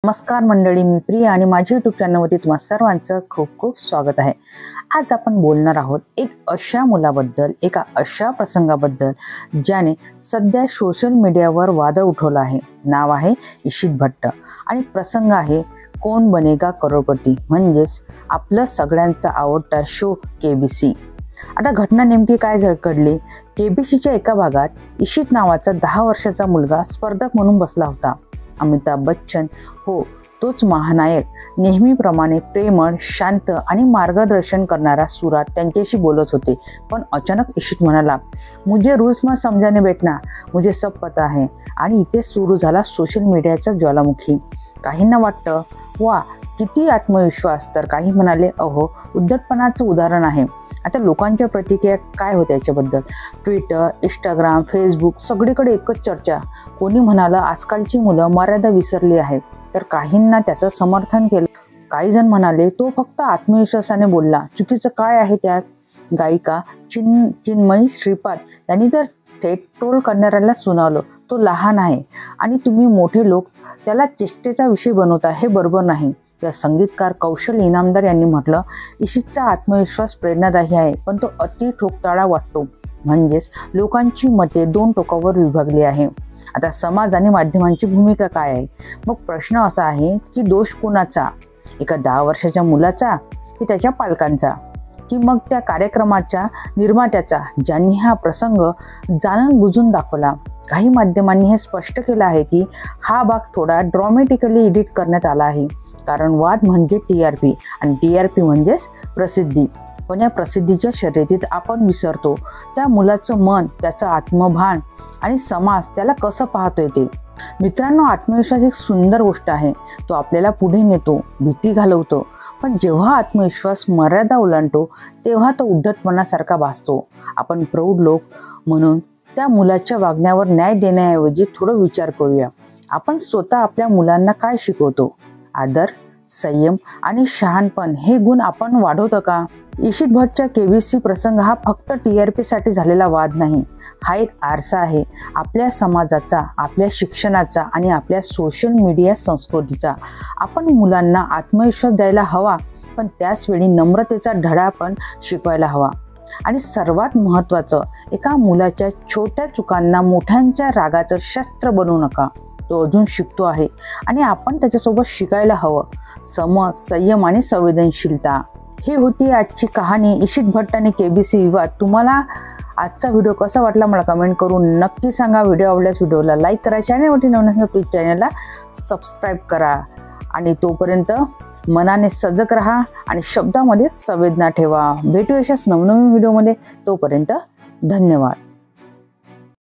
नमस्कार मंडळी, मी प्रिया आणि माझ्या यूट्यूब चॅनलवरती तुम्हा सर्वांचं खूप खूप स्वागत आहे। आज आपण बोलणार आहोत एक अशा मुलाबद्दल, एका अशा प्रसंगाबद्दल ज्याने सध्या सोशल मीडियावर वादळ उठवलं आहे। नाव आहे इशित भट्ट आणि प्रसंग आहे कौन बनेगा करोडपती, म्हणजेच आपलं सगळ्यांचा आवडता शो केबीसी। आता घटना नेमकी काय घडली? केबीसीच्या एका भागात इशित नावाचा 10 वर्षाचा मुलगा स्पर्धक म्हणून बसला होता। अमिताभ बच्चन, हो तोच महानायक, नेहमीप्रमाणे प्रेमळ, शांत आणि मार्गदर्शन करणारा सुरात त्यांच्याशी बोलत होते। पण अचानक इशित म्हणाला, मुझे रूल्स में समझाने बैठना, मुझे सब पता है। आणि इथे सुरू झाला सोशल मीडियाचा ज्वालामुखी। काहींना वाटतं वा किती आत्मविश्वास, तर काही म्हणाले अहो उद्धटपणाचं उदाहरण आहे। आता लोकांच्या प्रतिक्रिया काय होत्या याच्याबद्दल? ट्विटर, इंस्टाग्राम, फेसबुक सगळीकडे एकच चर्चा। कोणी म्हणालं आजकालची मुलं मर्यादा विसरली आहेत, तर काहींना त्याचं समर्थन केलं। काही जण म्हणाले तो फक्त आत्मविश्वासाने बोलला, चुकीचं काय आहे त्यात? गायिका चिन्मयी श्रीपाद यांनी तर थेट ट्रोल करणाऱ्याला सुनावलं, तो लहान आहे आणि तुम्ही मोठे लोक त्याला चेष्टेचा विषय बनवता, हे बरोबर नाही। या संगीतकार कौशल इनामदार यांनी म्हटलं, इशितचा आत्मविश्वास प्रेरणादायी आहे, पण तो अति ठोकताळा वाटतो। म्हणजेच लोकांची मते दोन टोकावर विभागली आहे। आता समाज आणि माध्यमांची भूमिका काय आहे? मग प्रश्न असा आहे की दोष कोणाचा? एका 10 वर्षाच्या मुलाचा, की त्याच्या पालकांचा, की मग त्या कार्यक्रमाच्या निर्मात्याचा ज्यांनी हा प्रसंग जाणून बुजून दाखवला? काही माध्यमांनी हे स्पष्ट केलं आहे की हा भाग थोडा ड्रॉमॅटिकली एडिट करण्यात आला आहे, कारण वाद म्हणजे टीआरपी आणि टीआरपी म्हणजेच प्रसिद्धी। पण या प्रसिद्धीच्या शर्यतीत आपण विसरतो त्या मुलाचं मन, त्याचं आत्मभान आणि समाज त्याला कसं पाहतोय ते। मित्रांनो, आत्मविश्वास एक सुंदर गोष्ट आहे, तो आपल्याला पुढे नेतो, भीती घालवतो। पण जेव्हा आत्मविश्वास मर्यादा ओलांडतो तेव्हा तो उद्धटपणासारखा भासतो। आपण प्रौढ लोक म्हणून त्या मुलाच्या वागण्यावर न्याय देण्याऐवजी थोडं विचार करूया, आपण स्वतः आपल्या मुलांना काय शिकवतो? आदर, संयम आणि शहाणपण हे गुण आपण वाढवतो का? इशित भट्टच्या केबीसी प्रसंग हा फक्त टीआरपी साठी झालेला वाद नाही, हा एक आरसा आहे आपल्या समाजाचा, आपल्या शिक्षणाचा आणि आपल्या सोशल मीडिया संस्कृतीचा। आपण मुलांना आत्मविश्वास द्यायला हवा, पण त्याच वेळी नम्रतेचा धडा पण शिकवायला हवा। आणि सर्वात महत्त्वाचं, एका मुलाच्या छोट्या चुकांना मोठ्यांच्या रागाचं शस्त्र बनवू नका। तो अजून शिकतो आहे आणि आपण त्याच्यासोबत शिकायला हवं। समज, संयम आणि संवेदनशीलता। ही होती आजची कहाणी, इशित भट्ट आणि केबीसी विवाद। तुम्हाला आजचा व्हिडिओ कसा वाटला मला कमेंट करून नक्की सांगा। व्हिडिओ आवडल्यास व्हिडिओला लाईक करा, चॅनलवरती नवीन असेल तर प्लीज चॅनलला सबस्क्राईब करा। आणि तोपर्यंत मनाने सजग राहा आणि शब्दामध्ये संवेदना ठेवा। भेटू अशाच नवनवीन व्हिडिओमध्ये, तोपर्यंत धन्यवाद।